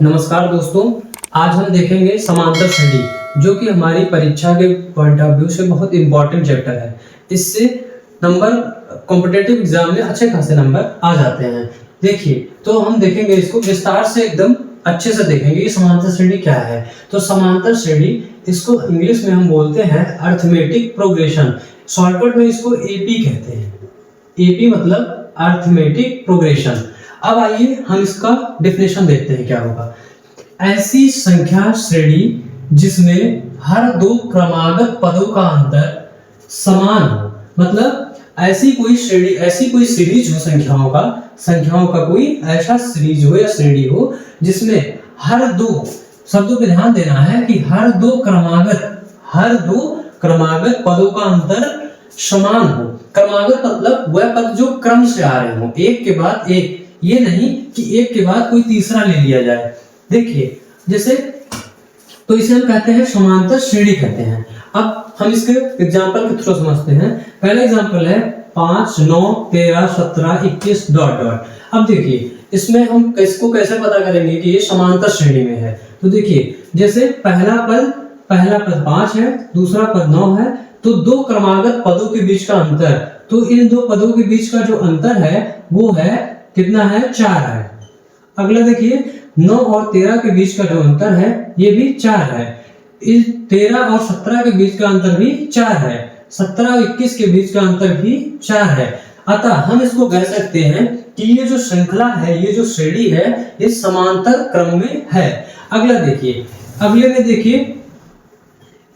नमस्कार दोस्तों, आज हम देखेंगे समांतर श्रेणी जो कि हमारी परीक्षा के पॉइंट ऑफ व्यू से बहुत इंपॉर्टेंट चैप्टर है। इससे नंबर कॉम्पिटिटिव एग्जाम में अच्छे खासे नंबर आ जाते हैं। देखिए, तो हम देखेंगे इसको विस्तार से, एकदम अच्छे से देखेंगे कि समांतर श्रेणी क्या है। तो समांतर श्रेणी, इसको इंग्लिश में हम बोलते हैं अरिथमेटिक प्रोग्रेशन, शॉर्टकट में इसको एपी कहते हैं। एपी मतलब अरिथमेटिक प्रोग्रेशन। अब आइए हम इसका डेफिनेशन देखते हैं क्या होगा। ऐसी संख्या श्रेणी जिसमें हर दो क्रमागत पदों का अंतर समान हो, मतलब ऐसी कोई श्रेणी, ऐसी कोई सीरीज हो संख्याओं का कोई ऐसा सीरीज हो या श्रेणी हो जिसमें हर दो शब्दों पे ध्यान देना है कि हर दो क्रमागत पदों का अंतर समान हो। क्रमागत मतलब वह पद जो क्रम से आ रहे हो, एक के बाद एक, ये नहीं कि एक के बाद कोई तीसरा ले लिया जाए। देखिए, जैसे तो इसे हम कहते हैं समांतर श्रेणी कहते हैं। अब हम इसके एग्जांपल के थ्रू समझते हैं। पहला एग्जांपल है 5, 9, 13, 17, 21 डॉट डॉट। अब देखिए, इसमें हम इसको कैसे पता करेंगे कि ये समांतर श्रेणी में है। तो देखिए, जैसे पहला पद 5 है, दूसरा पद 9 है, तो दो क्रमागत पदों के बीच का अंतर, तो इन दो पदों के बीच का जो अंतर है वो है कितना है, 4 है। अगला देखिए, 9 और 13 के बीच का जो अंतर है ये भी 4 है। इस 13 और 17 के बीच का अंतर भी 4 है। 17 और 21 के बीच का अंतर भी 4 है। अतः हम इसको कह सकते हैं कि ये जो श्रृंखला है, ये जो श्रेणी है, ये समांतर क्रम में है। अगले में देखिए,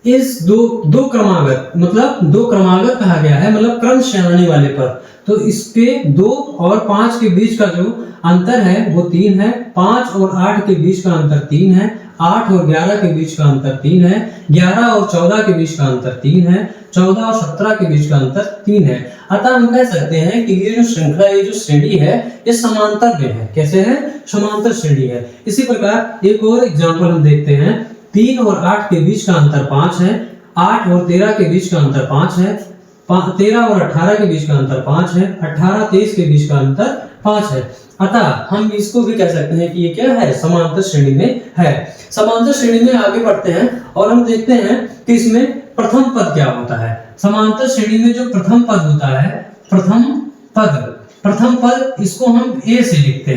इस दो क्रमागत, मतलब दो क्रमागत कहा गया है, मतलब क्रम से आने वाले पर, तो इसके 2 और 5 के बीच का जो अंतर है वो 3 है। 5 और 8 के बीच का अंतर 3 है। 8 और 11 के बीच का अंतर 3 है। 11 और 14 के बीच का अंतर 3 है। 14 और 17 के बीच का अंतर 3 है। अतः हम कह सकते हैं कि ये जो श्रृंखला, ये जो श्रेणी है, ये समांतर में है। कैसे है? समांतर श्रेणी है। इसी प्रकार एक और एग्जांपल हम देखते हैं। 3 और 8 के बीच का अंतर 5 है। 8 और 13 के बीच का अंतर 5 है। 13 और 18 के बीच का अंतर 5 है। 18 23 के बीच का अंतर 5 है। अतः हम इसको भी कह सकते हैं कि ये क्या है, समांतर श्रेणी में है। समांतर श्रेणी में आगे बढ़ते हैं और हम देखते हैं कि इसमें प्रथम पद क्या होता है। समांतर श्रेणी में जो प्रथम पद होता है, प्रथम पद इसको हम ए से लिखते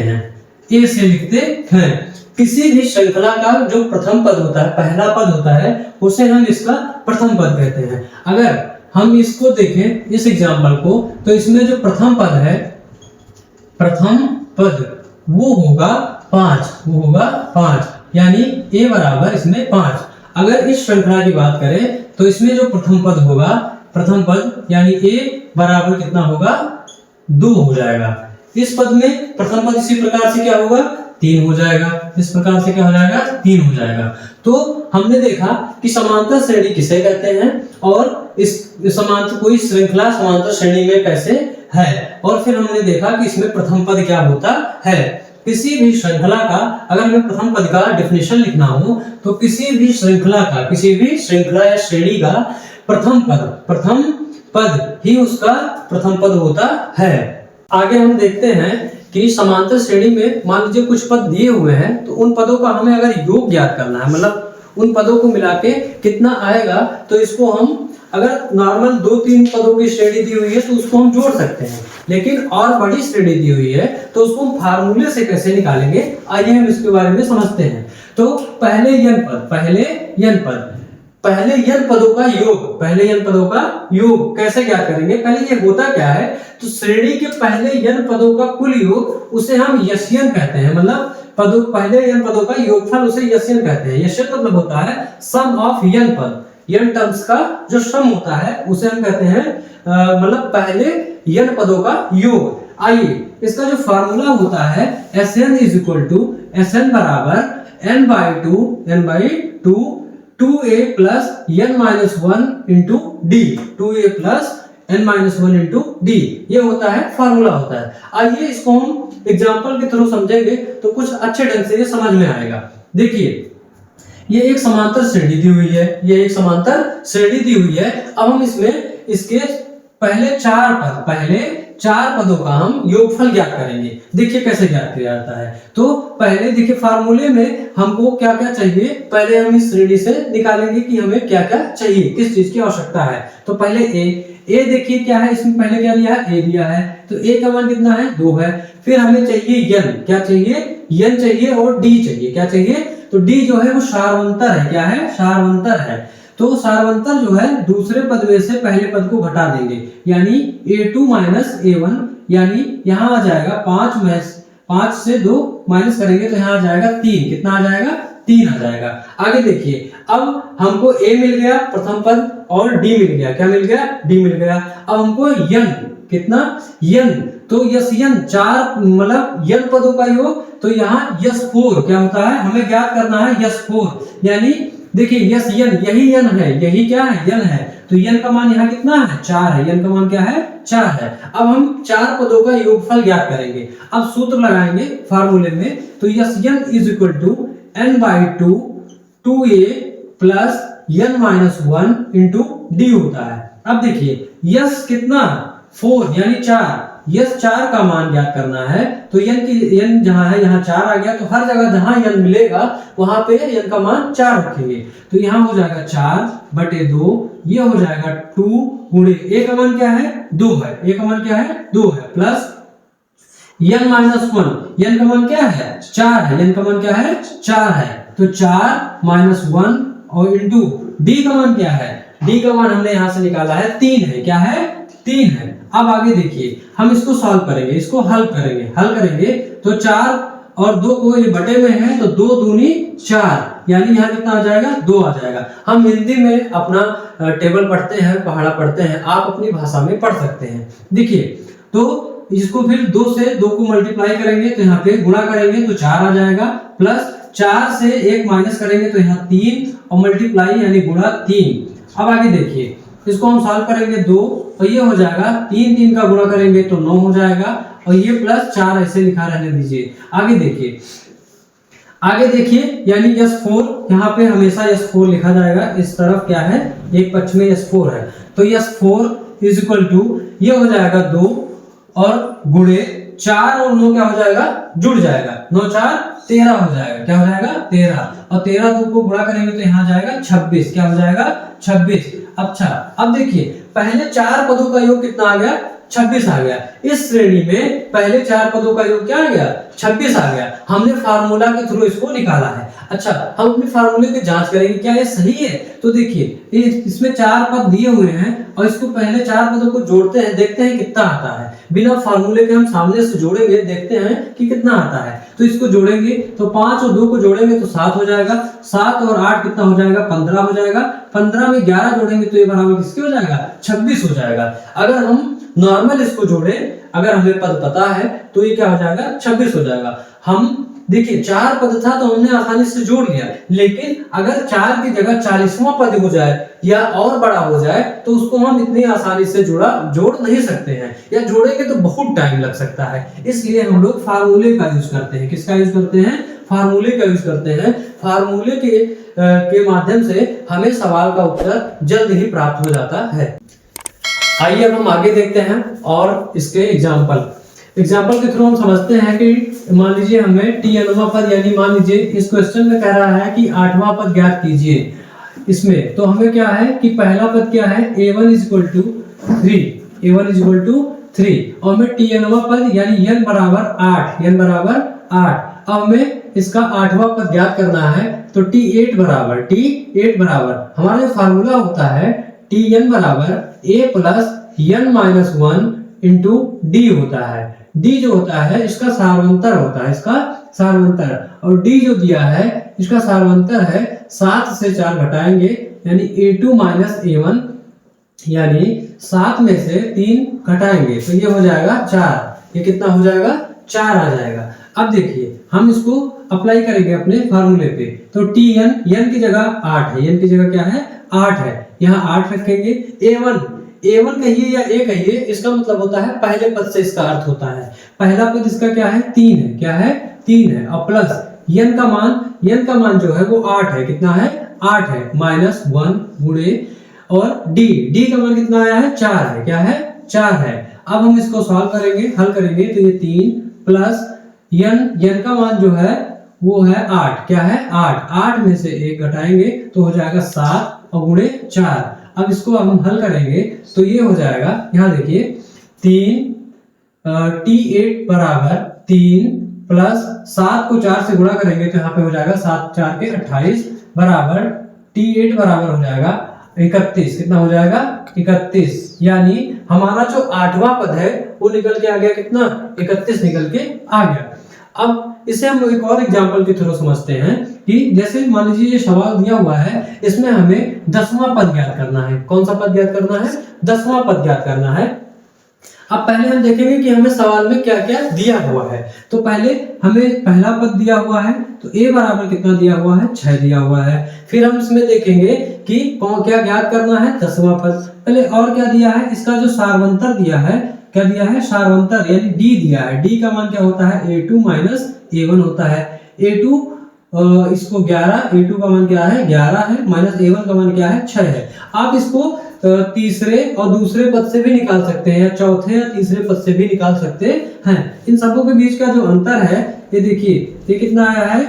हैं। किसी भी श्रृंखला का जो प्रथम पद होता है, पहला पद होता है, उसे हम इसका प्रथम पद कहते हैं। अगर हम इसको देखें, इस एग्जांपल को, तो इसमें जो प्रथम पद है, प्रथम पद वो होगा 5, यानी a बराबर इसमें 5। अगर इस श्रृंखला की बात करें तो इसमें जो प्रथम पद यानी a बराबर कितना होगा, 2 हो जाएगा। इस पद में प्रथम पद इसी प्रकार से क्या होगा, 3 हो जाएगा। इस प्रकार से क्या हो जाएगा, 3 हो जाएगा। तो हमने देखा कि समांतर श्रेणी किसे कहते हैं और इस समांतर कोई श्रृंखला समांतर श्रेणी में कैसे है, और फिर हमने देखा कि इसमें प्रथम पद क्या होता है। किसी भी श्रृंखला का, अगर हमें प्रथम पद का डेफिनेशन लिखना हो तो किसी भी श्रृंखला या श्रेणी का प्रथम पद ही उसका प्रथम पद होता है। आगे हम देखते हैं कि समांतर श्रेणी में मान लीजिए कुछ पद दिए हुए हैं, तो उन पदों का हमें अगर योग ज्ञात करना है, मतलब उन पदों को मिला के कितना आएगा, तो इसको हम, अगर नॉर्मल 2-3 पदों की श्रेणी दी हुई है तो उसको हम जोड़ सकते हैं, लेकिन और बड़ी श्रेणी दी हुई है तो उसको हम फार्मूले से कैसे निकालेंगे, आइए हम इसके बारे में समझते हैं। तो पहले n पदों का योग कैसे क्या करेंगे। पहले ये होता क्या है, तो श्रेणी के पहले n पदों का कुल योग उसे हम यस्यन कहते हैं, मतलब पहले n पदों का योगफल उसे यस्यन कहते हैं। यस्यन मतलब होता है सम ऑफ n पद, n टर्म्स का जो सम होता है उसे हम कहते हैं मतलब पहले n पदों का योग। आइए, इसका जो फार्मूला होता है, Sn बराबर n/2 2a plus n-1 into D, 2a plus n-1 into D, ये होता है, फार्मूला होता है। आइए इसको हम एग्जांपल के थ्रू समझेंगे तो कुछ अच्छे ढंग से ये समझ में आएगा। देखिए, ये एक समांतर श्रेणी दी हुई है, अब हम इसमें इसके पहले चार पदों का हम योगफल ज्ञात करेंगे। देखिए कैसे ज्ञात किया जाता है। तो पहले देखिए फार्मूले में हमको क्या क्या चाहिए, पहले हम इस श्रेणी से निकालेंगे कि हमें क्या क्या चाहिए, किस चीज की आवश्यकता है। तो पहले ए देखिए क्या है, इसमें पहले क्या लिया है, ए लिया है। तो ए का मान कितना है, 2 है। फिर हमें चाहिए यन, क्या चाहिए, यन चाहिए और डी चाहिए। क्या चाहिए, तो डी जो है वो सारवंतर है। क्या है, सारवंतर है। तो सारवंतर जो है दूसरे पद में से पहले पद को घटा देंगे, यानी a2 माइनस a1, यानी यहाँ आ जाएगा 5 से 2 माइनस करेंगे तो यहाँ आ जाएगा 3। कितना आ जाएगा, 3 आ जाएगा। आगे देखिए, अब हमको a मिल गया प्रथम पद और d मिल गया। क्या मिल गया, d मिल गया। अब हमको यन, कितना, यन, तो यस यन, 4 मतलब यन पदों का योग। तो यहाँ यस 4 क्या होता है, हमें ज्ञात करना है यस 4, यानी देखिए यस यन, यही यन है, यही क्या है, यन है। तो यन का मान यहाँ कितना है, 4 है। यन का मान क्या है, 4 है। अब हम चार पदों का योगफल ज्ञात करेंगे। अब सूत्र लगाएंगे फार्मूले में। तो S n is equal to n/2 2a plus n minus 1 into d होता है। अब देखिए यस कितना, 4 यानी 4, यस 4 का मान ज्ञात करना है। तो यन की यन जहां है यहाँ 4 आ गया, तो हर जगह जहां यन मिलेगा वहां पे यन का मान 4 रखेंगे। तो यहाँ हो जाएगा 4/2, ये हो जाएगा 2 गुणे ए का मान क्या है, 2 है। ए का मान क्या है, 2 है, प्लस यन माइनस 1, यन का मान क्या है, 4 है। यन का मान क्या है, 4 है। तो 4 माइनस 1 और इंटू डी का मान क्या है, डी का मान हमने यहां से निकाला है 3 है। क्या है, 3 है। अब आगे देखिए, हम इसको सॉल्व करेंगे, इसको हल करेंगे। तो 4 और 2 को ये बटे में है, तो 2 दूनी 4, यानी यहाँ कितना आ जाएगा, 2 आ जाएगा। हम हिंदी में अपना टेबल पढ़ते हैं, पहाड़ा पढ़ते हैं, आप अपनी भाषा में पढ़ सकते हैं। देखिए, तो इसको फिर 2 से 2 को मल्टीप्लाई करेंगे तो यहाँ पे गुणा करेंगे तो 4 आ जाएगा, प्लस 4 से 1 माइनस करेंगे तो यहाँ 3 और मल्टीप्लाई यानी गुणा 3। अब आगे देखिए, इसको हम सॉल्व करेंगे 2, तो ये हो जाएगा 3 का गुणा करेंगे तो 9 हो जाएगा, और ये प्लस 4 ऐसे लिखा रहने दीजिए। आगे देखिए यानी S4, यहाँ पे हमेशा S4 लिखा जाएगा। इस तरफ क्या है, एक पक्ष में S4 है। तो S4 इज इक्वल टू ये हो जाएगा 2 और गुणे 4 और 9 क्या हो जाएगा, जुड़ जाएगा। 9 4 13 हो जाएगा। क्या हो जाएगा, 13, और 13 2 को गुणा करेंगे तो यहाँ जाएगा 26। क्या हो जाएगा, 26। अच्छा, अब देखिए पहले 4 पदों का योग कितना आ गया, 26 आ गया। इस श्रेणी में पहले 4 पदों का योग क्या आ गया, 26 आ गया। हमने फार्मूला के थ्रू इसको निकाला है। अच्छा, हम अपने फार्मूले की जांच करेंगे क्या ये सही है। तो देखिए इसमें 4 पद दिए हुए हैं और इसको पहले 4 पदों को जोड़ते हैं, देखते हैं कितना आता है। बिना फार्मूले के हम सामने से जोड़ेंगे, देखते हैं कि कितना आता है। तो इसको जोड़ेंगे तो 5 और 2 को जोड़ेंगे तो 7 हो जाएगा। 7 और 8 कितना हो जाएगा, 15 हो जाएगा। 15 में 11 जोड़ेंगे तो ये बराबर किसके हो जाएगा, 26 हो जाएगा। अगर हम नॉर्मल इसको जोड़े, अगर हमें पद पता है तो ये क्या हो जाएगा, 26 हो जाएगा। हम देखिए 4 पद था तो हमने आसानी से जोड़ लिया, लेकिन अगर 4 की जगह 40वां पद हो जाए या और बड़ा हो जाए तो उसको हम इतनी आसानी से जोड़ नहीं सकते हैं, या जोड़ेंगे तो बहुत टाइम लग सकता है। इसलिए हम लोग फार्मूले का यूज करते हैं। किसका यूज करते हैं, फार्मूले का यूज करते हैं। फार्मूले के माध्यम से हमें सवाल का उत्तर जल्द ही प्राप्त हो जाता है। आइए अब हम आगे देखते हैं और इसके एग्जाम्पल के थ्रू हम समझते हैं कि मान लीजिए हमें tnवां पद, यानी मान लीजिए इस क्वेश्चन में कह रहा है कि 8वां पद ज्ञात कीजिए। इसमें तो हमें क्या है कि पहला पद क्या है, a1 इज इक्वल टू 3 और हमें tnवां पद यानी n बराबर 8। अब हमें इसका 8वां पद ज्ञात करना है। तो t8 बराबर हमारा जो फार्मूला होता है tn बराबर a plus n minus 1 into d होता है। डी जो होता है इसका सारवंतर होता है, और डी जो दिया है इसका सारवंतर है 7 से 4 घटाएंगे यानी a2 माइनस a1, यानी 7 में से 3 घटाएंगे तो ये हो जाएगा 4। ये कितना हो जाएगा, 4 आ जाएगा। अब देखिए हम इसको अप्लाई करेंगे अपने फार्मूले पे। तो n की जगह 8 है, n की जगह क्या है, 8 है। यहाँ 8 रखेंगे। a1 कहिए या a कहिए, इसका मतलब होता है पहले पद से इसका अर्थ होता है। पहला पद इसका क्या है, 3 है। क्या है, 3 है। और प्लस n का मान जो है वो 8 है। कितना है, 8 है, माइनस 1 गुणे और d का मान कितना आया है, 4 है। क्या है, 4 है। अब हम इसको सॉल्व करेंगे, हल करेंगे, तो ये 3 प्लस n का मान जो है वो है 8, क्या है 8 में से 1 घटाएंगे तो हो जाएगा 7 और गुणे 4। अब इसको हम हल करेंगे तो ये हो जाएगा, यहाँ देखिए 3 T8 बराबर 3 प्लस 7 को 4 से गुणा करेंगे तो यहाँ पे हो जाएगा 7 4 के 28 बराबर T8 बराबर हो जाएगा 31। कितना हो जाएगा 31, यानी हमारा जो 8वां पद है वो निकल के आ गया, कितना 31 निकल के आ गया। अब इसे हम एक और एग्जांपल के थ्रू समझते हैं कि जैसे मान लीजिए ये सवाल दिया हुआ है, इसमें हमें 10वां पद ज्ञात करना है। कौन सा पद ज्ञात करना है? 10वां पद ज्ञात करना है। अब पहले हम देखेंगे कि हमें सवाल में क्या क्या दिया हुआ है। तो पहले हमें पहला पद दिया हुआ है, तो a बराबर कितना दिया हुआ है? 6 दिया हुआ है। फिर हम इसमें देखेंगे कि कौन क्या ज्ञात करना है? 10वां पद। पहले और क्या दिया है? इसका जो सारवंतर दिया है, क्या दिया है? सारवंतर यानी d दिया है। d का मान क्या होता है? a2 माइनस a1 होता है। a2 इसको 11, a2 का मान क्या है? 11 है, माइनस a1 का मान क्या है? 6 है। आप इसको तीसरे और दूसरे पद से भी निकाल सकते हैं, या चौथे या तीसरे पद से भी निकाल सकते हैं। इन सबों के बीच का जो अंतर है, ये देखिए, ये कितना आया है?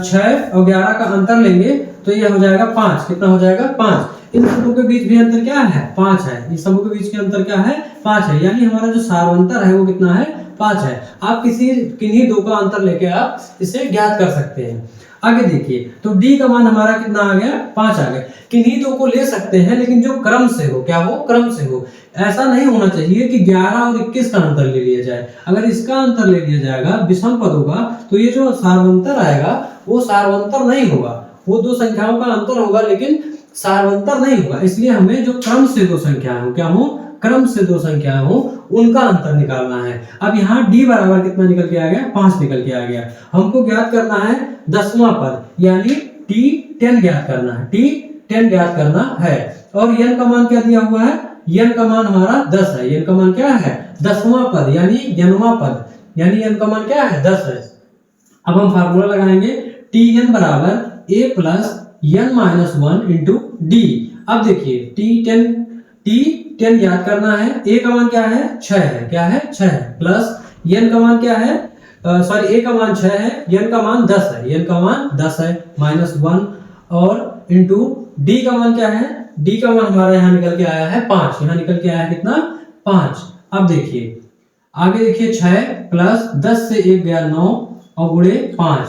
6 और 11 का अंतर लेंगे तो ये हो जाएगा 5। कितना हो जाएगा? 5। इन सबों के बीच भी अंतर क्या है? 5 है। इन सबों के बीच के अंतर क्या है? 5 है। यानी हमारा जो सारवंतर है वो कितना है? 5 है। आप किन्हीं दो का अंतर लेके आप इसे ज्ञात कर सकते हैं। आगे देखिए, तो d का मान हमारा कितना आ गया? 5 आ गया। किन्हीं दो को ले सकते हैं, लेकिन जो क्रम से हो, क्या हो? क्रम से हो। ऐसा नहीं होना चाहिए कि 11 और 21 का अंतर ले लिया जाए। अगर इसका अंतर ले लिया जाएगा विषम पदों का, तो ये जो सारवंतर आएगा वो सारवंतर नहीं होगा। वो दो संख्याओं का अंतर होगा लेकिन सारवंतर नहीं होगा। इसलिए हमें जो क्रम से दो संख्याएं हो, क्या हो? क्रम से दो संख्याएं हो, उनका अंतर निकालना है। अब यहाँ d बराबर कितना निकल के आ गया? 5 निकल के आ गया। हमको ज्ञात करना है 10वां पद, यानी T10 ज्ञात करना है। T10 ज्ञात करना है। और n का मान क्या दिया हुआ है? n का मान हमारा 10 है। n का मान क्या है? 10वां पद, यानी n वां पद, यानी n का मान क्या है? 10 है। अब हम फार्मूला लगाएंगे, Tn बराबर a plus n minus 1 into d। अब देखिए, T10 याद करना है। a का मान क्या है? 6 है। क्या है? 6 है। प्लस n का मान क्या है? सॉरी, a का मान 6 है, n का मान 10 है। n का मान 10 है, माइनस 1 और इंटू d का मान क्या है? d का मान हमारा यहाँ निकल के आया है 5। यहाँ निकल के आया है कितना? 5। अब देखिए आगे, देखिए 6 प्लस 10 से 1 गया 9 और गुणे 5।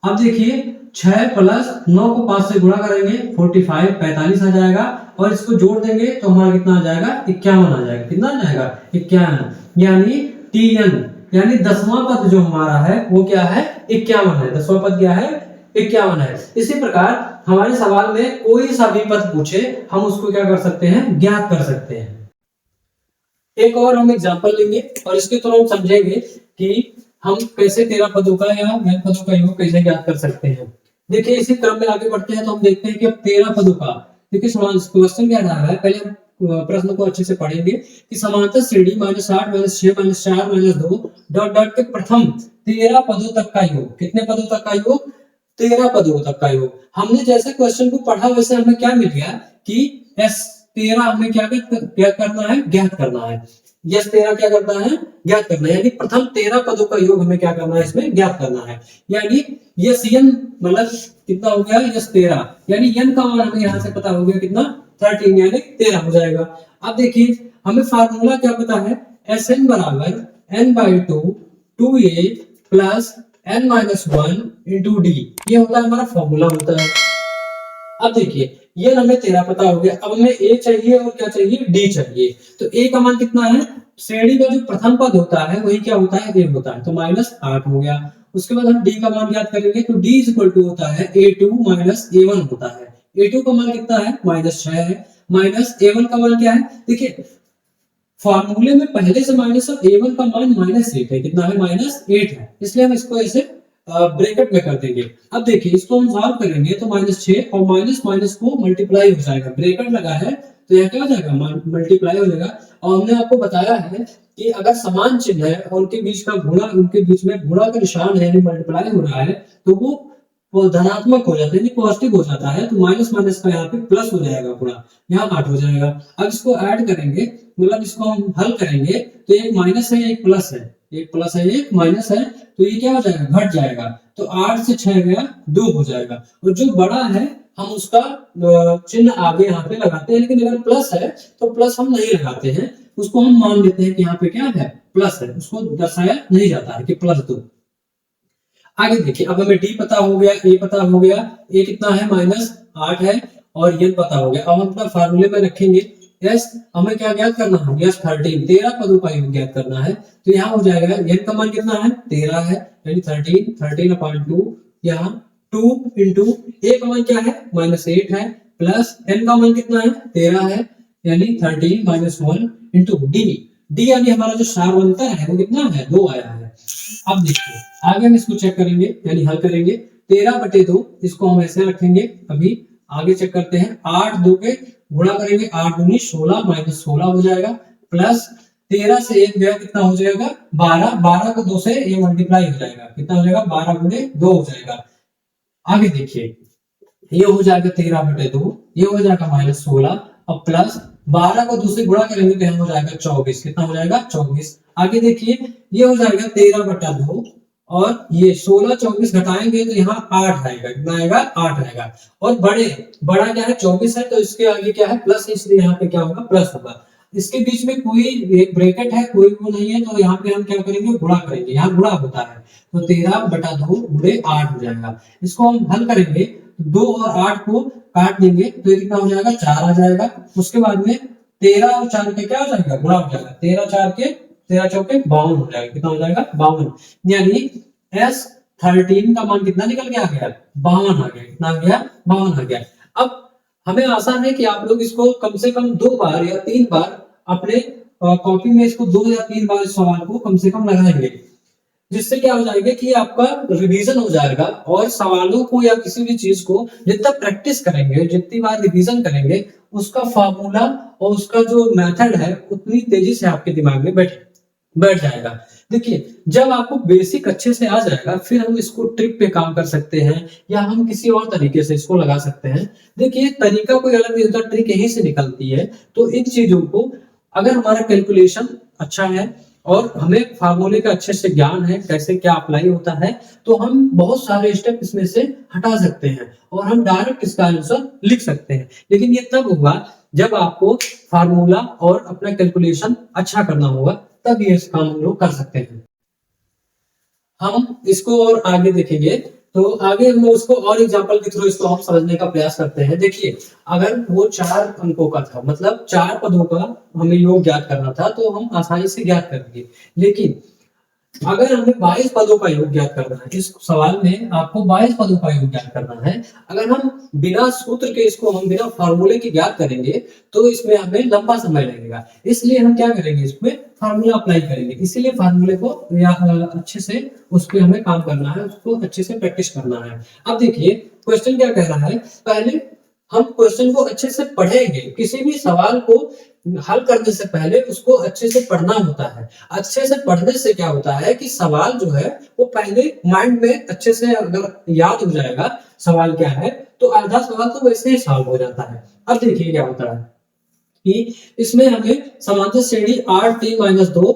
अब देखिए 6 प्लस 9 को 5 से गुणा करेंगे 45 आ जाएगा, और इसको जोड़ देंगे तो हमारा कितना आ जाएगा? 51 आ जाएगा। कितना आ जाएगा? 51। यानी Tn यानी 10वां पद जो हमारा है वो क्या है? 51 है। 10वां पद क्या है? 51 है। इसी प्रकार हमारे सवाल में कोई सा भी पद पूछे, हम उसको क्या कर सकते हैं? ज्ञात कर सकते हैं। एक और हम एग्जांपल लेंगे और इसके थ्रू हम समझेंगे कि हम कैसे 13 पदों का या n पदों का योग कैसे ज्ञात कर सकते हैं। देखिए, इसी क्रम में आगे बढ़ते हैं तो हम देखते हैं कि अब 13 पदों का, देखिए क्वेश्चन क्या रहा है, पहले हम प्रश्न को अच्छे से पढ़ेंगे कि समांतर श्रेणी -8 -6 -4 -2 डॉट डॉट के प्रथम 13 पदों तक का योग। कितने पदों तक का योग? 13 पदों तक का योग। हमने जैसे क्वेश्चन को पढ़ा वैसे हमें क्या मिल गया कि S13 हमें क्या करना है? ज्ञात करना है। S13 क्या करना है? ज्ञात करना है। यानी प्रथम 13 पदों का योग हमें क्या करना है? इसमें ज्ञात करना है। यानी Sn मतलब कितना हो गया? S13, यानी n का मान हमें यहाँ से पता हो गया कितना? 13, यानी 13 हो जाएगा। अब देखिए, हमें फार्मूला क्या पता है? Sn बराबर n/2 2a plus n-1 into d। ये होता है हमारा फॉर्मूला होता है। अब देखिए, ये हमें 13 पता हो गया। अब हमें a चाहिए और क्या चाहिए? d चाहिए। तो a का मान कितना है? श्रेणी का जो प्रथम पद होता है वही क्या होता है? a होता है, तो -8 हो गया। उसके बाद हम d का मान ज्ञात करेंगे, तो d इक्वल टू होता है a2 माइनस a1 होता है। a2 का मान कितना है? -6 है, माइनस a1 का मान क्या है? देखिए, फॉर्मूले में पहले से माइनस और a1 का मान -8 है। कितना है? -8 है। इसलिए हम इसको ऐसे ब्रैकेट में कर देंगे। अब देखिए, इसको हम सॉल्व करेंगे तो -6 और माइनस माइनस को मल्टीप्लाई हो जाएगा। ब्रैकेट लगा है तो यह क्या हो जाएगा? मल्टीप्लाई हो जाएगा। और हमने आपको बताया है कि अगर समान चिन्ह है और उनके बीच का गुणा, उनके बीच में गुणा का निशान है यानी मल्टीप्लाई हो रहा है, तो वो धनात्मक हो जाता है, पॉजिटिव हो जाता है। तो माइनस माइनस का यहाँ पे प्लस हो जाएगा, पूरा यहाँ 8 हो जाएगा। अब इसको ऐड करेंगे, मतलब इसको हम हल करेंगे तो एक माइनस है एक प्लस है, एक प्लस है एक माइनस है, तो ये क्या हो जाएगा घट जाएगा, तो 8 से 6 गया 2 हो जाएगा। और जो बड़ा है हम उसका चिन्ह आगे यहाँ पे लगाते हैं, लेकिन अगर प्लस है तो प्लस हम नहीं लगाते हैं, उसको हम मान लेते हैं कि यहाँ पे क्या है प्लस है, उसको दर्शाया नहीं जाता है कि +2। आगे देखिए, अब हमें डी पता हो गया, ए पता हो गया, ए कितना है -8 है, और ये पता हो गया। अब हम अपना फार्मूले में रखेंगे यस, हमें क्या ज्ञात करना है, यस 13 पदों का योग ज्ञात करना है। तो यहाँ हो जाएगा n का मान कितना है 13 है, यानी 13/2, यहाँ 2 इंटू ए का मान क्या है -8 है, प्लस n का मान कितना है 13 है, यानी 13 - 1 इंटू डी, डी यानी हमारा जो सारवंतर है वो कितना है 2 आया है। अब देखिए आगे हम इसको चेक करेंगे, यानी हल करेंगे 13/2, इसको हम ऐसे रखेंगे। अभी आगे चेक करते हैं, 8 2 के गुणा करेंगे, 8 दूनी 16 -16 हो जाएगा, प्लस 13 से 1 गया कितना हो जाएगा 12, 12 को 2 से ये मल्टीप्लाई हो जाएगा, कितना हो जाएगा 12 गुणे 2 हो जाएगा। आगे देखिए ये हो जाएगा 13/2, ये हो जाएगा -16, और प्लस 12 को 2 से गुणा करेंगे तो यहाँ हो जाएगा 24, कितना हो जाएगा 24। आगे देखिए ये हो जाएगा 13/2, और ये 16 24 घटाएंगे तो यहाँ 8 आएगा, कितना आएगा 8 आएगा। और बड़ा क्या है 24 है, तो इसके आगे क्या है प्लस, इसलिए यहाँ पे क्या होगा प्लस होगा। इसके बीच में कोई एक ब्रैकेट है, कोई वो नहीं है, तो यहाँ पे हम क्या करेंगे गुणा करेंगे, यहाँ गुणा होता है, तो 13/2 गुणे 8 हो जाएगा। इसको हम हल करेंगे, 2 और 8 को काट देंगे तो ये कितना हो जाएगा 4 आ जाएगा। उसके बाद में 13 और 4 के क्या हो जाएगा गुणा हो जाएगा, 13 चौके 52 हो जाएगा, कितना हो जाएगा 52, यानी S13 का मान कितना निकल के आ गया 52 आ गया, कितना आ गया 52 आ गया। अब हमें आशा है कि आप लोग इसको कम से कम 2 बार या 3 बार अपने कॉपी में इसको 2 या 3 बार इस सवाल को कम से कम लगाएंगे, जिससे क्या हो जाएगा कि आपका रिवीजन हो जाएगा, और सवालों को या किसी भी चीज को जितना प्रैक्टिस करेंगे, जितनी बार रिवीजन करेंगे, उसका फार्मूला और उसका जो मेथड है उतनी तेजी से आपके दिमाग में बैठ जाएगा। देखिए जब आपको बेसिक अच्छे से आ जाएगा, फिर हम इसको ट्रिक पे काम कर सकते हैं, या हम किसी और तरीके से इसको लगा सकते हैं। देखिए तरीका कोई अलग नहीं होता, ट्रिक यहीं से निकलती है। तो इन चीजों को, अगर हमारा कैलकुलेशन अच्छा है और हमें फार्मूले का अच्छे से ज्ञान है, कैसे क्या अप्लाई होता है, तो हम बहुत सारे स्टेप इसमें से हटा सकते हैं और हम डायरेक्ट इसका आंसर लिख सकते हैं। लेकिन ये तब होगा जब आपको फार्मूला और अपना कैलकुलेशन अच्छा करना होगा, तब ये काम हम लोग कर सकते हैं। हम इसको और आगे देखेंगे, तो आगे हम उसको और एग्जांपल के थ्रू इसको हम समझने का प्रयास करते हैं। देखिए अगर वो 4 अंकों का था, मतलब 4 पदों का हमें योग ज्ञात करना था, तो हम आसानी से ज्ञात करेंगे। लेकिन अगर हमें 22 पदों का योग ज्ञात करना है, इस सवाल में आपको 22 पदों का योग ज्ञात करना है, अगर हम बिना सूत्र के इसको हम बिना फार्मूले के ज्ञात करेंगे तो इसमें हमें लंबा समय लगेगा। इसलिए हम क्या करेंगे, इसमें फार्मूला अप्लाई करेंगे। इसीलिए फार्मूले को अच्छे से उस पर हमें काम करना है, उसको अच्छे से प्रैक्टिस करना है। अब देखिए क्वेश्चन क्या कह रहा है, पहले हम क्वेश्चन को अच्छे से पढ़ेंगे। किसी भी सवाल को हल करने से पहले उसको अच्छे से पढ़ना होता है। अच्छे से पढ़ने से क्या होता है कि सवाल जो है वो पहले माइंड में अच्छे से अगर याद हो जाएगा सवाल क्या है, तो आधा सवाल तो वैसे ही सॉल्व हो जाता है। अब देखिए क्या होता है कि इसमें हमें समांतर श्रेणी 8 - 2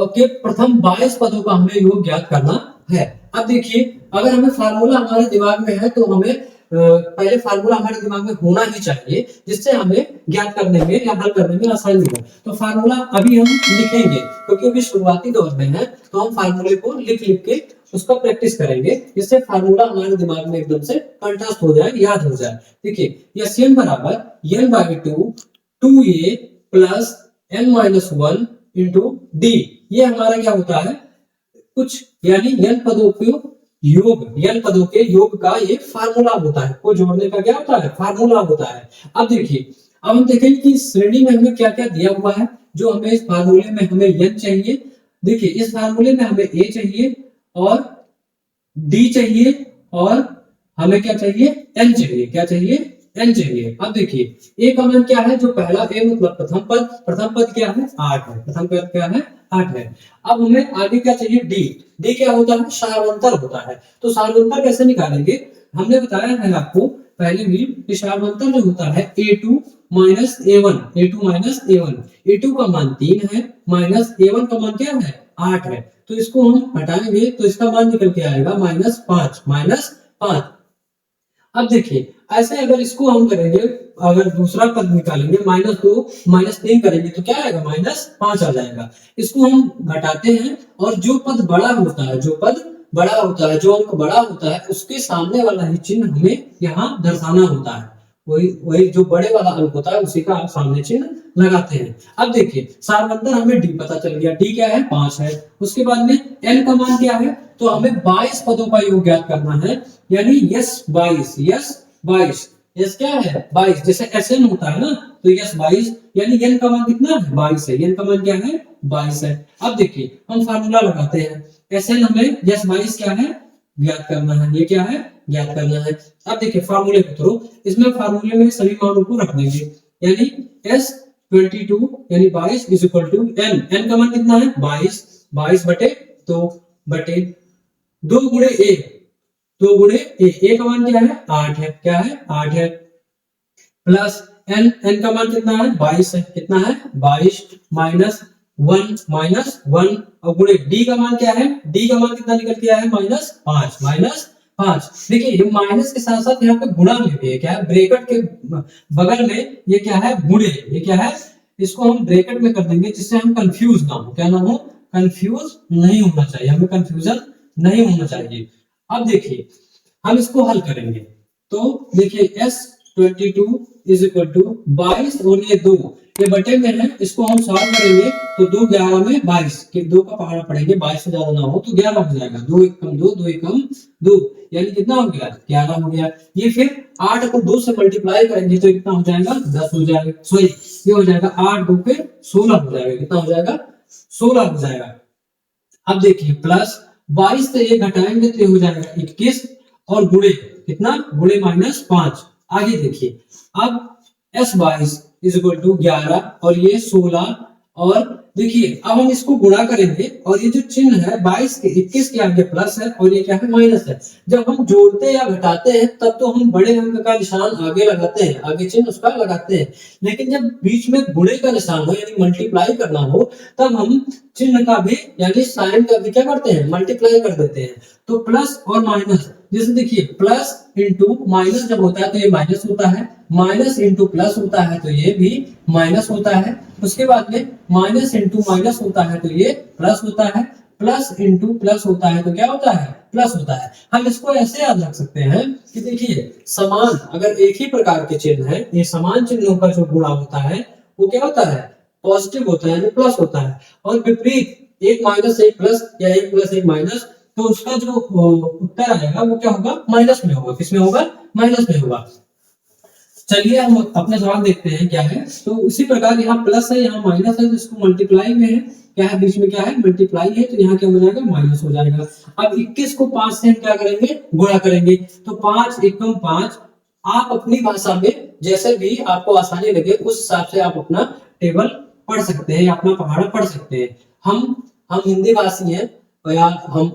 के प्रथम 22 पदों का हमें योग ज्ञात करना है। अब देखिए अगर हमें फार्मूला हमारे दिमाग में है, तो हमें पहले फार्मूला हमारे दिमाग में होना ही चाहिए, जिससे हमें ज्ञात करने में या हल करने में आसानी हो। तो फार्मूला अभी हम लिखेंगे, क्योंकि अभी शुरुआती दौर में है, तो हम फार्मूले को लिख के उसका प्रैक्टिस करेंगे, जिससे फार्मूला हमारे दिमाग में एकदम से कंठस्थ हो जाए, याद हो जाए। देखिए SN = N/2 2A + N-1 into D, ये हमारा क्या होता है कुछ, यानी n पदों के योग, n पदों के योग का ये फार्मूला होता है, को जोड़ने का क्या होता है फार्मूला होता है। अब देखिए, अब हम देखेंगे कि श्रेणी में हमें क्या क्या दिया हुआ है। जो हमें इस फार्मूले में हमें n चाहिए, देखिए इस फार्मूले में हमें a चाहिए और d चाहिए, और हमें क्या चाहिए n चाहिए, क्या चाहिए n चाहिए। अब देखिए a का मान क्या है, जो पहला a मतलब प्रथम पद क्या है 8 है, प्रथम पद क्या है 8 है। अब हमें आगे क्या चाहिए d क्या होता है सारवंतर होता है। तो सारवंतर कैसे निकालेंगे, हमने बताया है आपको पहले भी कि सार्वंतर जो होता है a2 minus a1, a2 minus a1, a2 का मान 3 है माइनस a1 का मान क्या है 8 है, तो इसको हम हटाएंगे तो इसका मान निकल के आएगा -5। अब देखिए ऐसे अगर इसको हम करेंगे, अगर दूसरा पद निकालेंगे -2 -3 करेंगे तो क्या आएगा -5 आ जाएगा। इसको हम घटाते हैं और जो पद बड़ा होता है, जो पद बड़ा होता है, जो अंक बड़ा होता है उसके सामने वाला ही चिन्ह हमें यहाँ दर्शाना होता है। वही वही जो बड़े वाला अंक होता है उसी का आप सामने चिन्ह लगाते हैं। अब देखिए सारवंतर हमें डी पता चल गया, डी क्या है 5 है। उसके बाद में एन का मान क्या है, तो हमें 22 पदों का योग ज्ञात करना है, यानी यस 22 यस क्या है 22, जैसे एसएन होता है ना, तो यस 22 यानी एन का मान कितना है 22 है, एन का मान क्या है 22 है। अब देखिए हम फार्मूला लगाते हैं, एसएन हमें यस 22 क्या है ज्ञात करना है, ये क्या है ज्ञात करना है। अब देखिए फार्मूले के थ्रू, इसमें फार्मूले में सभी मानों को रख देंगे, यानी एस 22 यानी 22 is equal to n, n का मान कितना है 22 बटे 2 बटे 2 गुणे ए, 2 गुणे ए का मान क्या है 8 है, क्या है 8 है, प्लस एन, एन का मान कितना है 22 है, कितना है 22 माइनस 1 और गुणे डी का मान क्या है, डी का मान कितना निकल के आया है -5। देखिए ये माइनस के साथ साथ यहाँ पे गुणा में भी है, क्या है ब्रैकेट के बगल में ये क्या है गुणे, ये क्या है, इसको हम ब्रैकेट में कर देंगे जिससे हम कंफ्यूज ना हो, क्या ना हो कंफ्यूज नहीं होना चाहिए, हमें कंफ्यूजन नहीं होना चाहिए। अब देखिए हम इसको हल करेंगे, तो देखिए S22 इज इक्वल टू 22 और ये 2 ये बटे में है, इसको हम सॉल्व करेंगे तो 2 11 में 22 के 2 का पहाड़ा पड़ेंगे, 22 से ज्यादा ना हो तो 11 हो जाएगा, 2 1 कम 2 2 1 कम 2 यानी कितना हो गया 11 हो गया। ये फिर 8 को 2 से मल्टीप्लाई करेंगे तो कितना हो जाएगा 10 हो जाएगा, सॉरी ये हो जाएगा 8 2 पे 16 हो जाएगा, कितना हो जाएगा 16 हो जाएगा। अब देखिए प्लस 22 से ये घटाएंगे तो ये हो जाएगा 21 और गुणे कितना गुणे -5। आगे देखिए अब S22 इज इक्वल टू 11 और ये 16 और देखिए अब हम इसको गुणा करेंगे और ये जो चिन्ह है 22 के 21 के आगे प्लस है और ये क्या है माइनस है। जब हम जोड़ते या घटाते हैं तब तो हम बड़े अंक का निशान आगे लगाते हैं, आगे चिन्ह उसका लगाते हैं, लेकिन जब बीच में गुणे का निशान हो यानी मल्टीप्लाई करना हो तब हम चिन्ह का भी यानी साइन का भी क्या करते हैं मल्टीप्लाई कर देते हैं। तो प्लस और माइनस, जैसे देखिए प्लस इंटू माइनस जब होता है तो ये माइनस होता है, माइनस इंटू प्लस होता है तो ये भी माइनस होता है, उसके बाद में माइनस इंटू माइनस होता है तो ये प्लस होता है, प्लस इंटू प्लस होता है तो क्या होता है प्लस होता है। हम इसको ऐसे याद रख सकते हैं कि देखिए समान अगर एक ही प्रकार के चिन्ह है, ये समान चिन्हों का जो गुणा होता है वो क्या होता है पॉजिटिव होता है, प्लस होता है, और विपरीत एक माइनस एक प्लस या एक प्लस एक माइनस तो उसका जो उत्तर आएगा वो क्या होगा माइनस में होगा, किसमें होगा माइनस में होगा। चलिए हम अपना जवाब देखते हैं क्या है, तो उसी प्रकार यहाँ प्लस है यहाँ माइनस है तो इसको मल्टीप्लाई में है, क्या है बीच में क्या है मल्टीप्लाई है तो यहाँ क्या हो जाएगा माइनस हो जाएगा। अब 21 को 5 से हम क्या करेंगे गुणा करेंगे, तो 5 एकम 5, आप अपनी भाषा में जैसे भी आपको आसानी लगे उस हिसाब से आप अपना टेबल पढ़ सकते हैं या अपना पहाड़ा पढ़ सकते हैं। हम हिंदी भाषी हैं या हम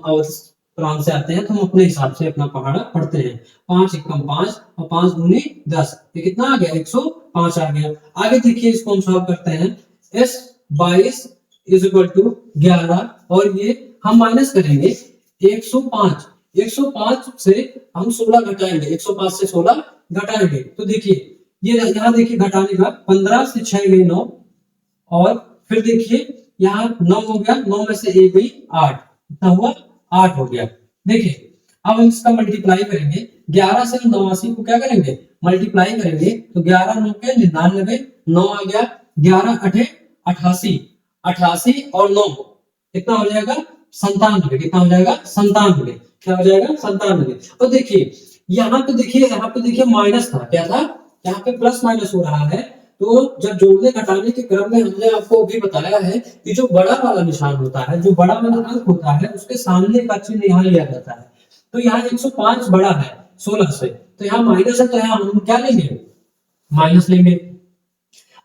प्रांत से आते हैं तो हम अपने हिसाब से अपना पहाड़ा पढ़ते हैं। 5 एकम 5 और 5 दूनी 10, ये कितना आ गया 105 आ गया। आगे देखिए इसको हम सॉल्व करते हैं, S22 इज इक्वल टू 11 और ये हम माइनस करेंगे 105 से हम 16 घटाएंगे, 105 से 16 घटाएंगे तो देखिए ये यहाँ देखिए घटाने का 15 से 6 गई 9 और फिर देखिए यहाँ 9 हो गया, 9 में से 1 गई 8, कितना हुआ 8 हो गया। देखिए अब हम इसका मल्टीप्लाई करेंगे, 11 से 89 को क्या करेंगे मल्टीप्लाई करेंगे तो 11 9 के 99, 9 आ गया, 11 8 88, 88 और 9 कितना हो जाएगा 97, कितना हो जाएगा 97, क्या हो जाएगा 97। और देखिए यहाँ पे देखिए माइनस था, क्या था यहाँ पे प्लस माइनस हो रहा है, तो जब जोड़ने घटाने के क्रम में हमने आपको अभी बताया है कि जो बड़ा वाला निशान होता है, जो बड़ा वाला अंक होता है उसके सामने का चिन्ह यहाँ लिया जाता है। तो यहाँ 105 बड़ा है 16 से, तो यहाँ माइनस है तो यहाँ हम क्या लेंगे माइनस लेंगे।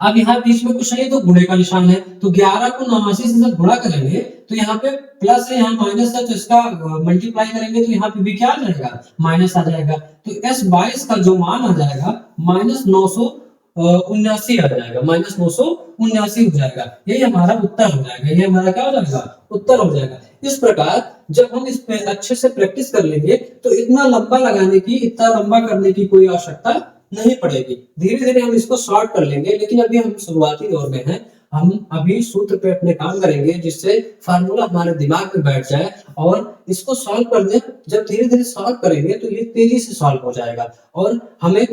अब यहाँ बीच में कुछ नहीं तो गुणे का निशान है, तो 11 को 89 से जब गुणा करेंगे तो यहाँ पे प्लस है, यहाँ माइनस है, तो इसका मल्टीप्लाई करेंगे तो यहाँ पे भी क्या आ जाएगा, माइनस आ जाएगा। तो S22 का जो मान आ जाएगा -979 आ जाएगा, -979 हो जाएगा। यही हमारा उत्तर हो जाएगा, ये हमारा क्या हो जाएगा, उत्तर हो जाएगा। इस प्रकार जब हम इस पे अच्छे से प्रैक्टिस कर लेंगे तो इतना लंबा लगाने की, इतना लंबा करने की कोई आवश्यकता नहीं पड़ेगी। धीरे धीरे हम इसको सॉल्व कर लेंगे, लेकिन अभी हम शुरुआती दौर में हैं। हम अभी सूत्र पे अपने काम करेंगे जिससे फार्मूला हमारे दिमाग में बैठ जाए और इसको सॉल्व कर दें। जब धीरे धीरे सॉल्व करेंगे तो ये तेजी से सॉल्व हो जाएगा। और हमें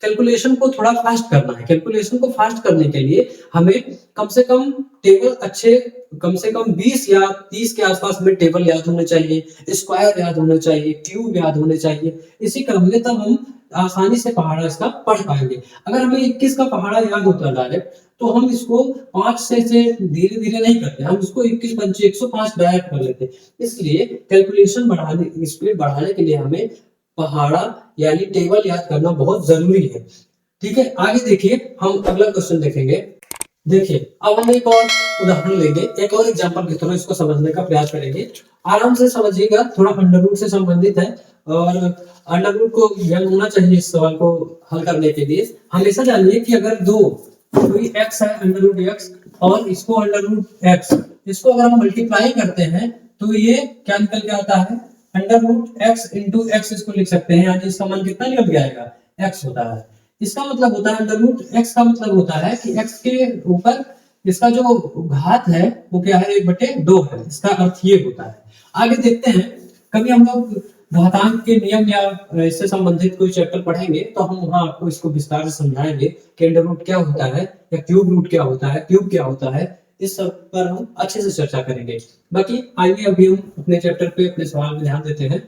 कैलकुलेशन को थोड़ा फास्ट करना है। कैलकुलेशन को फास्ट करने के लिए हमें कम से कम टेबल अच्छे, कम से कम 20 या 30 के आसपास में टेबल याद होने चाहिए, स्क्वायर याद होने चाहिए, क्यूब याद होने चाहिए। इसी क्रम में तब हम आसानी से पहाड़ा इसका पढ़ पाएंगे। अगर हमें 21 का पहाड़ा याद होता है डायरेक्ट, तो हम इसको 5 से धीरे धीरे नहीं करते, हम इसको 21 पंचे 105 डायरेक्ट कर लेते। इसलिए कैलकुलेशन बढ़ाने, स्पीड बढ़ाने के लिए हमें पहाड़ा यानी टेबल याद करना बहुत जरूरी है। ठीक है, आगे देखिए, हम अगला क्वेश्चन देखेंगे। देखिए, अब हम एक और उदाहरण लेंगे, एक और एग्जांपल के थ्रू इसको समझने का प्रयास करेंगे। आराम से समझिएगा, थोड़ा अंडर रूट से संबंधित है और अंडर रूट को ज्ञान होना चाहिए इस सवाल को हल करने के लिए। हमेशा जानिए कि अगर कोई x है अंडर रूट x और इसको अंडर रूट x, इसको अगर हम मल्टीप्लाई करते हैं तो ये क्या निकल के आता है, under root x into x इसको लिख सकते हैं, यानी इसका मान कितना निकल के आएगा, x होता है। इसका मतलब होता है अंडर रूट x का मतलब होता है कि x के ऊपर इसका जो घात है वो क्या है, 1/2 है। इसका अर्थ ये होता है। आगे देखते हैं, कभी हम लोग घातांक के नियम या इससे संबंधित कोई चैप्टर पढ़ेंगे तो हम वहां आपको इसको विस्तार से समझाएंगे कि अंडर रूट क्या होता है या क्यूब रूट क्या होता है, क्यूब क्या होता है। इस सब पर हम अच्छे से चर्चा करेंगे। बाकी आइए अभी हम अपने चैप्टर पे अपने सवाल में ध्यान देते हैं।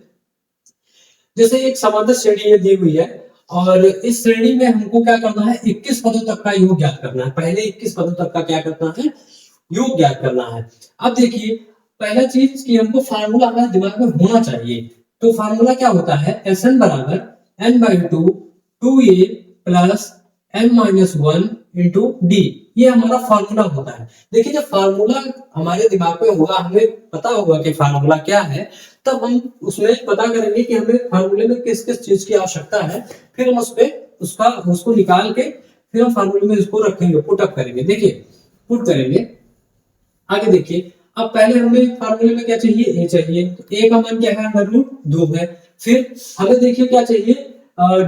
जैसे एक समांतर श्रेणी दी हुई है और इस श्रेणी में हमको क्या करना है, 21 पदों तक का योग ज्ञात करना है। पहले 21 पदों तक का क्या करना है, योग ज्ञात करना है। अब देखिए, पहला चीज कि हमको फार्मूला हमारे दिमाग में होना चाहिए। तो फार्मूला क्या होता है, Sn बराबर n/2 2a plus m-1 into D, ये हमारा फार्मूला होता है। देखिए, जब फार्मूला हमारे दिमाग में होगा, हमें पता होगा कि फार्मूला क्या है, तब हम उसमें पता करेंगे कि हमें फार्मूले में किस किस चीज की आवश्यकता है। फिर हम उसको निकाल के फिर हम फार्मूले में इसको रखेंगे, पुट अप करेंगे। देखिए, पुट करेंगे। आगे देखिए, अब पहले हमें फार्मूले में क्या चाहिए, ए चाहिए। तो ए का मान क्या है, अंडर रूट 2 है। फिर हमें देखिए क्या चाहिए,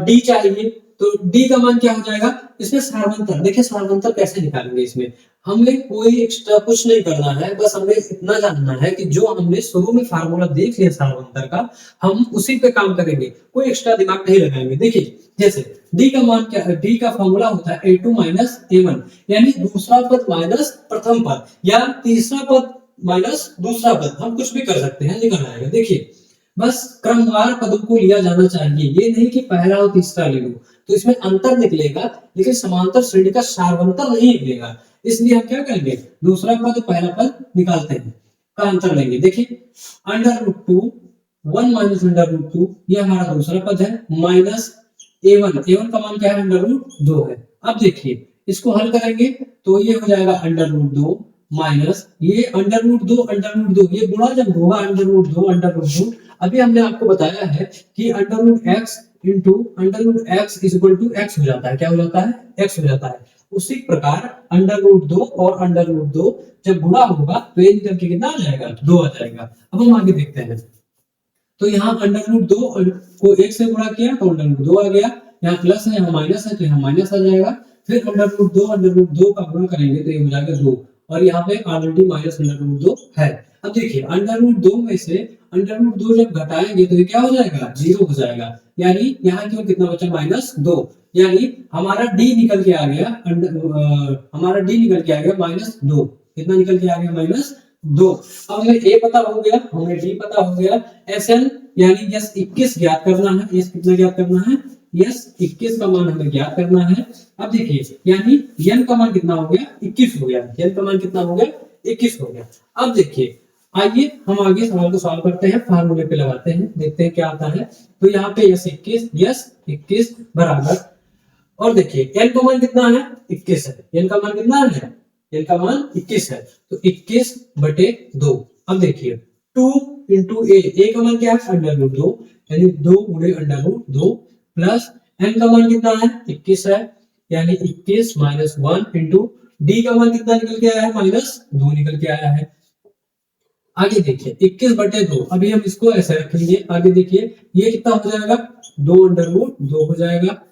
डी चाहिए। तो डी का मान क्या हो जाएगा, इसमें सार्वंतर। देखिए सार्वंतर कैसे निकालेंगे, इसमें हमें कोई एक्स्ट्रा कुछ नहीं करना है, बस हमें इतना जानना है कि जो हमने शुरू में फार्मूला देख लिया सार्वंतर का, हम उसी पे काम करेंगे, कोई एक्स्ट्रा दिमाग नहीं लगाएंगे। देखिए, जैसे डी का मान क्या है, डी का फॉर्मूला होता है a2 माइनस a1, यानी दूसरा पद माइनस प्रथम पद या तीसरा पद माइनस दूसरा पद, हम कुछ भी कर सकते हैं, निकल आएगा। देखिए, बस क्रमवार पदों को लिया जाना चाहिए, ये नहीं कि पहला और तीसरा ले लो, तो इसमें अंतर निकलेगा, लेकिन समांतर श्रेणी का सार्वंतर नहीं निकलेगा। इसलिए हम क्या करेंगे, दूसरा पद पहला पद निकालते हैं, का अंतर लेंगे। देखिए, under root 2 1 minus under root 2, ये हमारा दूसरा पद है, माइनस a1 का मान क्या है, अंडर रूट 2 है। अब देखिए, इसको हल करेंगे तो ये हो जाएगा अंडर रूट 2 माइनस ये अंडर रूट 2, ये गुणा जब होगा अंडर रूट 2। अभी हमने आपको बताया है कि under root x into under root x is equal to x हो जाता है। क्या हो जाता है, एक्स हो जाता है। उसी प्रकार अंडर रूट 2 और अंडर रूट 2 जब गुणा होगा तो ये निकल के कितना आ जाएगा, 2 आ जाएगा। अब हम आगे देखते हैं। तो यहाँ अंडर रूट 2 को 1 से गुणा किया तो अंडर रूट 2 आ गया, यहाँ प्लस है यहाँ माइनस है तो यहाँ माइनस आ जाएगा। फिर अंडर रूट 2 का गुणा करेंगे तो ये हो जाएगा 2, और यहाँ पे ऑलरेडी माइनस अंडर रूट 2 है। अब देखिए, अंडर रूट 2 में से अंडर रूट 2 जब घटाएंगे तो ये क्या हो जाएगा, 0 हो जाएगा। यानी यहाँ क्यों कितना बचा, -2, यानी हमारा डी निकल के आ गया, -2। कितना निकल के आ गया, -2। अब हमें ए पता हो गया, हमें डी पता हो गया। Sn यानी यस 21 ज्ञात करना है। यस कितना ज्ञात करना है, यस 21 का मान हमें ज्ञात करना है। अब देखिए, यानी n का मान कितना हो गया, 21 हो गया। n का मान कितना हो गया, 21 हो गया। अब देखिए, आइए हम आगे सवाल को सॉल्व करते हैं, फार्मूले पे लगाते हैं, देखते हैं क्या आता है। तो यहाँ पे यस 21 बराबर और देखिए n का मान कितना है, 21 है। n का मान कितना है, n का मान 21 है, तो 21/2। अब देखिए 2 इंटू a का मान क्या है, √2, यानी 2 गुणे √2 प्लस n का मान कितना है, 21 है, यानी 21 माइनस 1 इंटू d का मान कितना निकल के आया है, -2 निकल के आया है। आगे देखिए 21/2, अभी हम इसको ऐसे रखेंगे। आगे देखिए ये कितना हो जाएगा, 2 √2 हो जाएगा,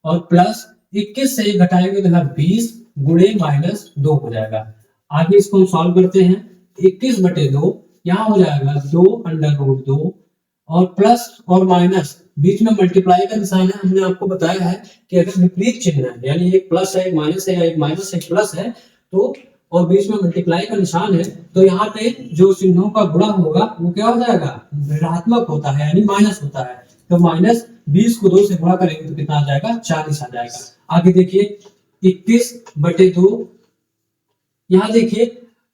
और प्लस 21 से घटाएंगे तो 20 गुणे -2 हो जाएगा। आगे इसको हम सॉल्व करते हैं। 21/2 यहाँ हो जाएगा 2 √2, और प्लस और माइनस बीच में मल्टीप्लाई का निशान है। हमने आपको बताया है कि अगर विपरीत चिन्ह है, यानी एक प्लस है एक माइनस है, या एक माइनस एक प्लस है, तो और बीच में मल्टीप्लाई का निशान है, तो यहाँ पे जो चिन्हों का गुणा होगा वो क्या हो जाएगा, ऋणात्मक होता है, यानी माइनस होता है। तो -20 को 2 से गुणा करेंगे तो कितना आ जाएगा, 40 आ जाएगा। आगे देखिए 21/2, यहाँ देखिए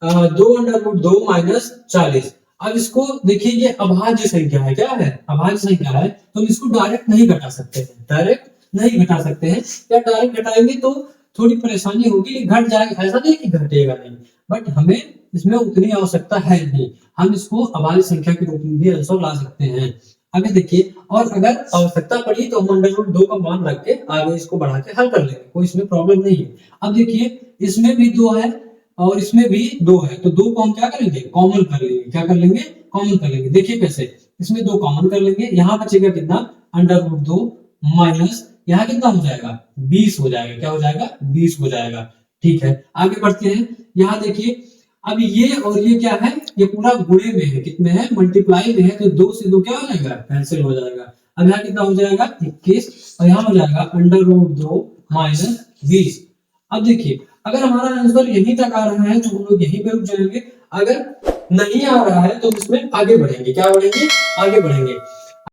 2 माइनस 40। अब इसको देखिए ये अभाज्य संख्या है, क्या है, अभाज्य संख्या है, तो हम इसको डायरेक्ट नहीं घटा सकते हैं, डायरेक्ट नहीं घटा सकते हैं, या डायरेक्ट घटाएंगे तो थोड़ी परेशानी होगी, घट जाएगा, ऐसा नहीं कि घटेगा नहीं, बट हमें इसमें उतनी आवश्यकता है नहीं, हम इसको अभाज्य संख्या के रूप में भी आंसर ला सकते हैं। आगे देखिए, और अगर आवश्यकता पड़ी तो हम √2 का मान रख के आगे इसको बढ़ा के हल कर लेंगे, कोई इसमें प्रॉब्लम नहीं है। अब देखिए इसमें भी 2 है और इसमें भी 2 है, तो 2 को हम क्या करेंगे, कॉमन कर लेंगे। क्या कर लेंगे, कॉमन कर लेंगे। देखिए कैसे, इसमें 2 कॉमन कर लेंगे, यहाँ बचेगा कितना, √2 माइनस यहाँ कितना हो जाएगा, 20 हो जाएगा। क्या हो जाएगा, 20 हो जाएगा। ठीक है, आगे बढ़ते हैं। यहाँ देखिए अब ये और ये क्या है, ये पूरा गुणे में है, कितने है, मल्टीप्लाई में है, तो 2 से 2 क्या हो जाएगा, कैंसिल हो जाएगा। अब यहाँ कितना हो जाएगा, 21, और यहाँ हो जाएगा √2 माइनस 20। अब देखिए अगर हमारा आंसर यहीं तक आ रहा है तो हम लोग यहीं पे रुक जाएंगे, अगर नहीं आ रहा है तो इसमें आगे बढ़ेंगे। क्या बढ़ेंगे, आगे बढ़ेंगे।